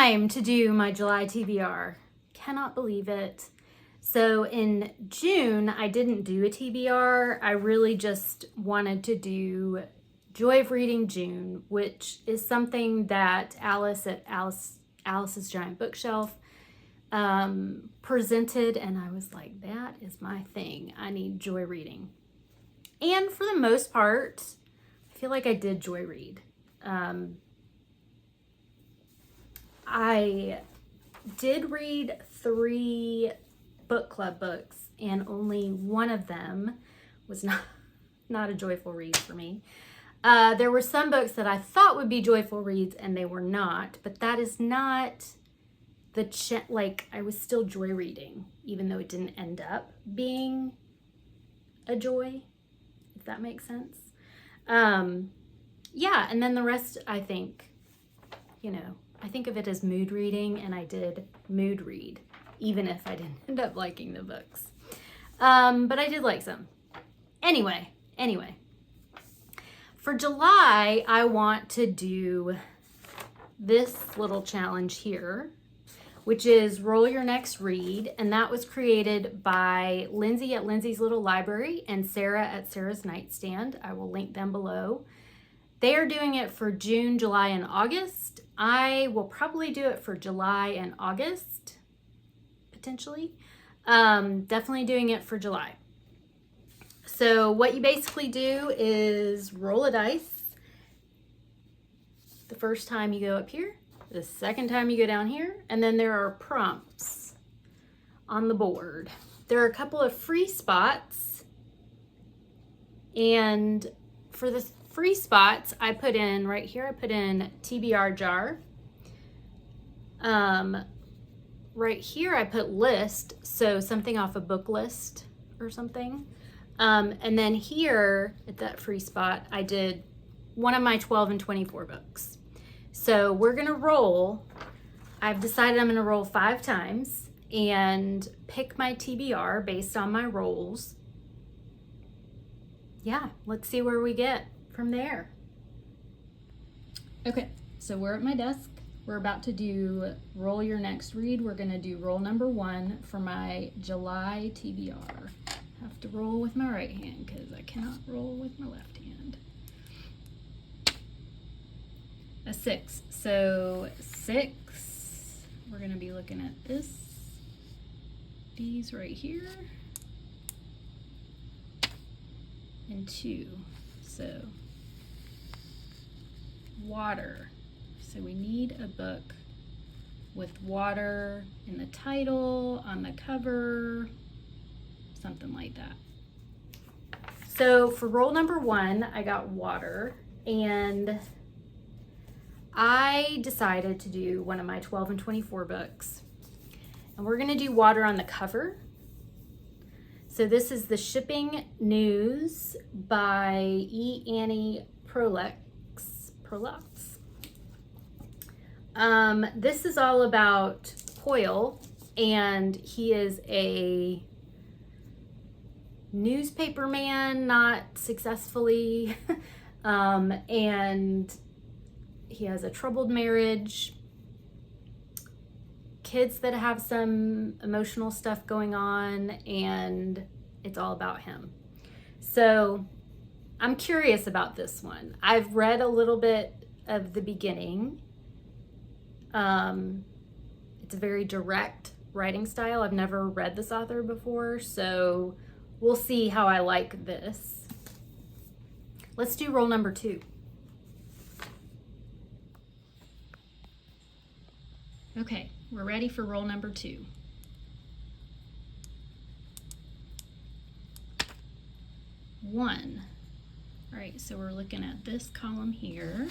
time to do my July TBR. Cannot believe it. So in June, I didn't do a TBR. I really just wanted to do Joy of Reading June, which is something that Alice at Alice's Giant Bookshelf presented, and I was like, that is my thing. I need joy reading. And for the most part, I feel like I did joy read. I did read 3 book club books, and only one of them was not a joyful read for me. There were some books that I thought would be joyful reads, and they were not, but that is not like I was still joy reading, even though it didn't end up being a joy, if that makes sense. Yeah, and then the rest, I think, I think of it as mood reading, and I did mood read, even if I didn't end up liking the books. But I did like some. Anyway. For July, I want to do this little challenge here, which is Roll Your Next Read, and that was created by Lindsay at Lindsay's Little Library and Sarah at Sarah's Nightstand. I will link them below. They are doing it for June, July, and August. I will probably do it for July and August, potentially. Definitely doing it for July. So what you basically do is roll a dice. The first time you go up here, the second time you go down here, and then there are prompts on the board. There are a couple of free spots, and for the free spots, I put in right here, I put in TBR jar. Right here, I put list, so something off a book list or something. And then here at that free spot, I did one of my 12 and 24 books. So we're gonna roll. I've decided I'm gonna roll 5 times and pick my TBR based on my rolls. Yeah, let's see where we get from there. Okay, so we're at my desk. We're about to do Roll Your Next Read. We're gonna do roll number 1 for my July TBR. I have to roll with my right hand because I cannot roll with my left hand. A 6. So 6, we're gonna be looking at these right here, and 2. So water. So we need a book with water in the title, on the cover, something like that. So for roll number 1, I got water, and I decided to do one of my 12 and 24 books, and we're gonna do water on the cover. So this is the Shipping News by E. Annie Prolix. This is all about Hoyle, and he is a newspaper man, not successfully, and he has a troubled marriage, kids that have some emotional stuff going on, and it's all about him. So I'm curious about this one. I've read a little bit of the beginning. It's a very direct writing style. I've never read this author before, so we'll see how I like this. Let's do roll number 2. Okay, we're ready for roll number 2. One. All right, so we're looking at this column here.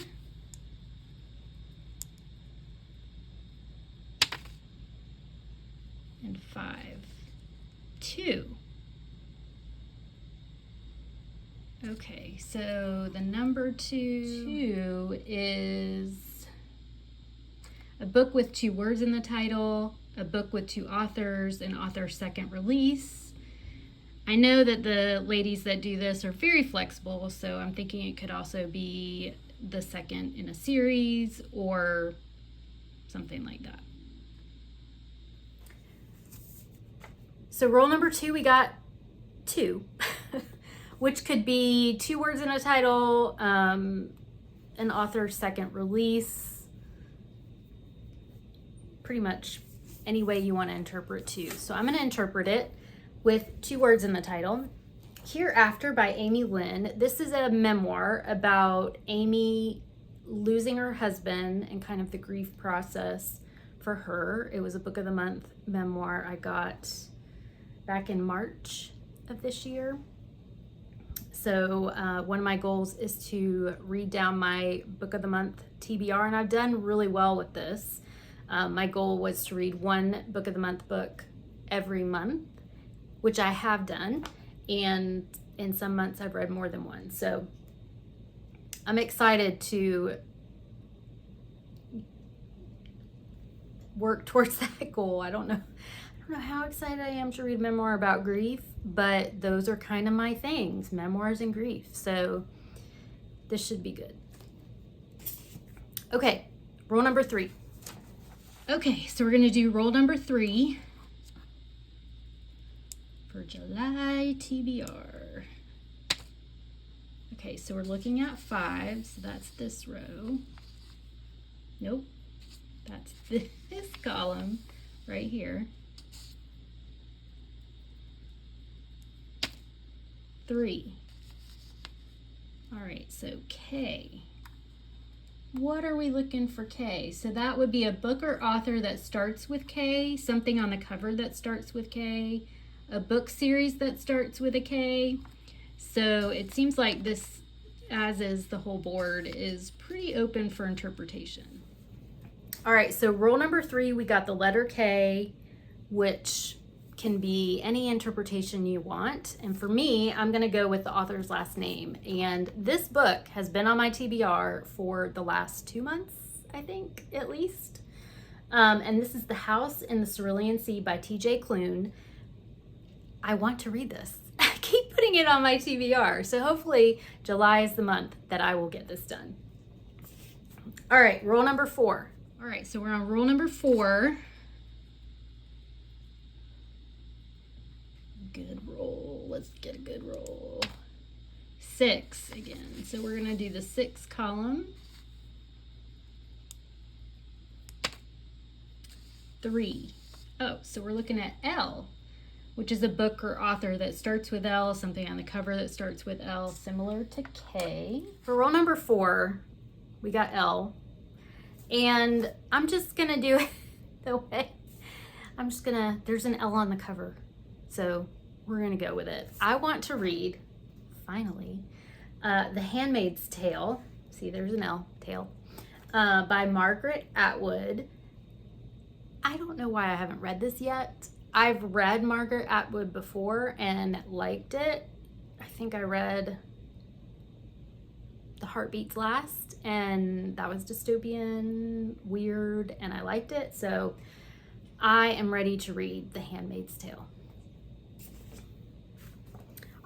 And 5. 2. Okay, so the number 2 is a book with 2 words in the title, a book with 2 authors, an author's second release. I know that the ladies that do this are very flexible, so I'm thinking it could also be the second in a series, or something like that. So rule number 2, we got 2, which could be 2 words in a title, an author's second release, pretty much any way you want to interpret 2. So I'm going to interpret it with 2 words in the title. Hereafter by Amy Lynn. This is a memoir about Amy losing her husband and kind of the grief process for her. It was a Book of the Month memoir I got back in March of this year. So one of my goals is to read down my Book of the Month TBR, and I've done really well with this. My goal was to read 1 Book of the Month book every month, which I have done, and in some months I've read more than 1. So I'm excited to work towards that goal. I don't know how excited I am to read memoir about grief, but those are kind of my things, memoirs and grief. So this should be good. Okay, rule number 3. Okay, so we're going to do rule number 3 for July TBR. Okay, so we're looking at 5, so that's this row. Nope, that's this column right here. 3. All right, so K. What are we looking for K? So that would be a book or author that starts with K, something on the cover that starts with K, a book series that starts with a K. So it seems like this, as is the whole board, is pretty open for interpretation. All right, so rule number 3, we got the letter K, which can be any interpretation you want. And for me, I'm gonna go with the author's last name. And this book has been on my TBR for the last 2 months, I think, at least. And this is The House in the Cerulean Sea by TJ Klune. I want to read this. I keep putting it on my TBR. So hopefully July is the month that I will get this done. All right, rule number 4. All right, so we're on rule number 4. Good roll. Let's get a good roll. 6 again. So we're going to do the 6 column. 3. Oh, so we're looking at L, which is a book or author that starts with L, something on the cover that starts with L, similar to K. For roll number 4, we got L. And I'm just going to do it the way, there's an L on the cover. So we're going to go with it. I want to read, finally, The Handmaid's Tale. See, there's an L, tale, by Margaret Atwood. I don't know why I haven't read this yet. I've read Margaret Atwood before and liked it. I think I read The Heart Beats Last, and that was dystopian, weird, and I liked it. So I am ready to read The Handmaid's Tale.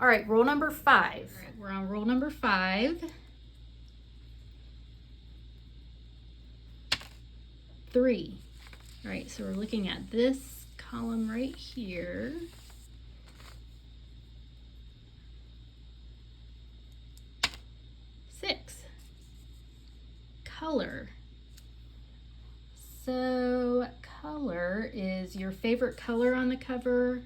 All right, rule number 5. All right, we're on rule number 5. 3. All right, so we're looking at this column right here. 6. Color. So color is your favorite color on the cover,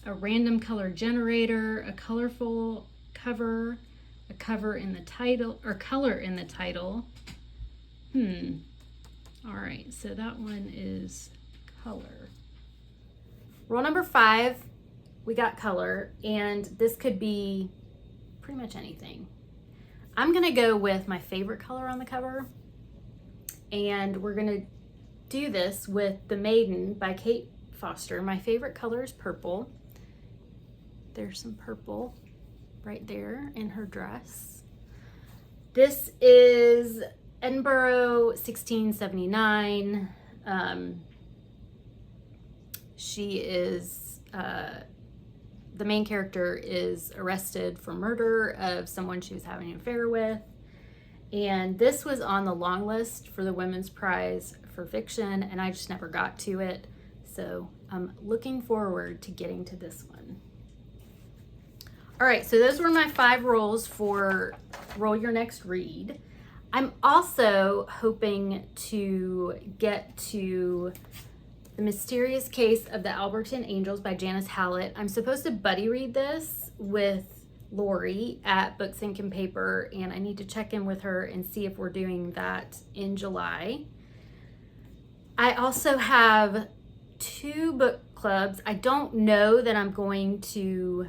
a random color generator, a colorful cover, a cover in the title, or color in the title. All right, so that one is color. Rule number 5, we got color, and this could be pretty much anything. I'm gonna go with my favorite color on the cover, and we're gonna do this with The Maiden by Kate Foster. My favorite color is purple. There's some purple right there in her dress. This is Edinburgh 1679. She is, the main character is arrested for murder of someone she was having an affair with. And this was on the long list for the Women's Prize for Fiction, and I just never got to it. So I'm looking forward to getting to this one. All right, so those were my 5 rolls for Roll Your Next Read. I'm also hoping to get to The Mysterious Case of the Alberton Angels by Janice Hallett. I'm supposed to buddy read this with Lori at Books, Ink, and Paper, and I need to check in with her and see if we're doing that in July. I also have 2 book clubs. I don't know that I'm going to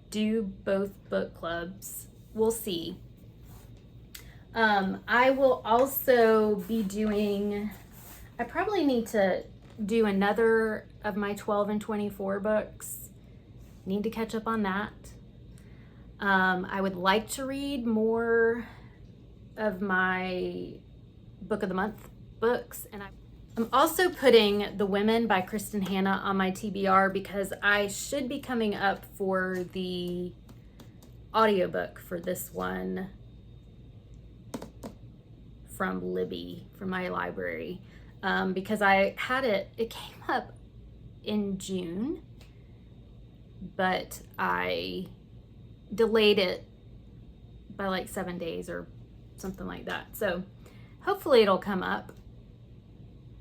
do both book clubs. We'll see. I will also be doing, I probably need to do another of my 12 and 24 books. Need to catch up on that. I would like to read more of my book of the month books, and I'm also putting The Women by Kristen Hanna on my TBR because I should be coming up for the audiobook for this one from Libby, from my library, because I had it came up in June, but I delayed it by like 7 days or something like that. So hopefully it'll come up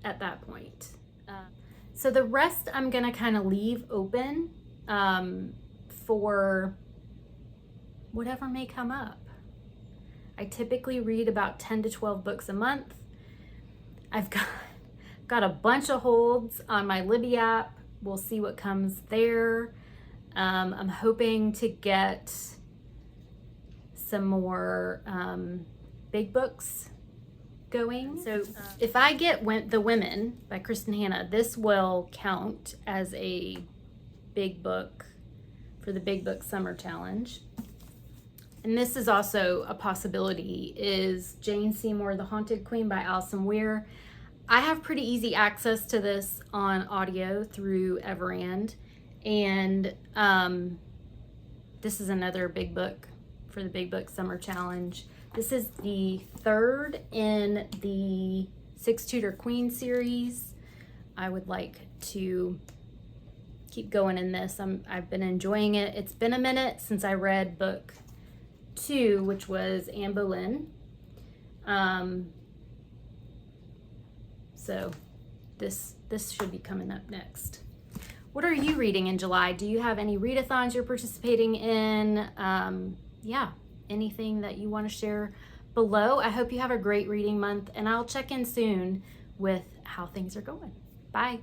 at that point. So the rest I'm gonna kind of leave open for whatever may come up. I typically read about 10 to 12 books a month. I've got a bunch of holds on my Libby app. We'll see what comes there. I'm hoping to get some more big books going. So if I get The Women by Kristen Hanna, this will count as a big book for the Big Book Summer Challenge. And this is also a possibility, is Jane Seymour, The Haunted Queen by Alison Weir. I have pretty easy access to this on audio through Everand. And this is another big book for the Big Book Summer Challenge. This is the 3rd in the 6 Tudor Queen series. I would like to keep going in this. I've been enjoying it. It's been a minute since I read book 2, which was Anne Boleyn. So this should be coming up next. What are you reading in July? Do you have any readathons you're participating in? Yeah, anything that you want to share below. I hope you have a great reading month, and I'll check in soon with how things are going. Bye.